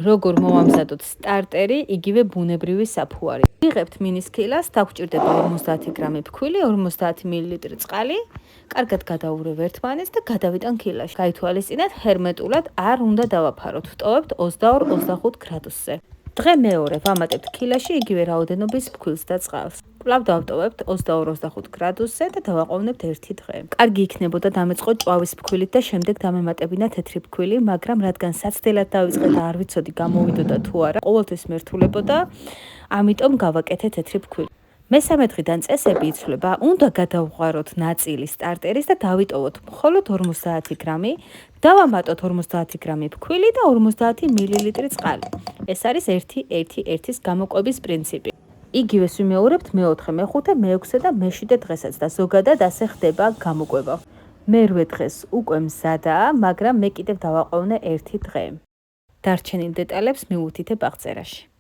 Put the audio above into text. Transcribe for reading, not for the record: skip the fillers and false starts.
როგორ მოვამზადოთ სტარტერი, იგივე ბუნებრივი საფუარი. ვიღებთ მინის ქილას, დაგვჭირდება 50 გრამი ფქვილი, 50 მილილიტრი წყალი. კარგად გადაურევ ერთმანეთს და გადავიტან ქილაში. გაითვალისწინეთ, ჰერმეტულად არ უნდა დავაფაროთ. ვტოვებთ 22-25 გრადუსზე. დღე მეორე ვამატებთ ქილაში იგივე რაოდენობის ფქვილს და წყალს. კვლავ დავტოვებთ 22-25 გრადუსზე და დავაყოვნებთ 1 დღე. კარგი იქნებოდა დამეწყოთ ჭვავის ფქვილით და შემდეგ დამემატებინა თეთრი ფქვილი, მაგრამ რადგან საცდელად დავიწყე და არ ვიცოდი გამოვიდოდა თუ არა, ყოველთვის მერტულებოდა, ამიტომ გავაკეთე თეთრი ფქვილი. მესამე დღიდან წესები იცვლება, უნდა გადავღვაროთ ნაწილი სტარტერის და დავიტოვოთ მხოლოდ 50 გრამი, დავამატოთ 50 გრამი ფქვილი და 50 მილილიტრი წყალი. ეს არის 1-1-1-ის გამოკვების პრინციპი. იგივეს ვიმეორებთ მე-4, მე-5, მე-6 და მე-7 დღესაც და ზოგადად ასე ხდება გამოკვება. მერვე დღეს უკვე მზადაა, მაგრამ მე კიდევ დავაყოვნე 1 დღე. დარჩენილ დეტალებს მივუთითებ აღწერაში.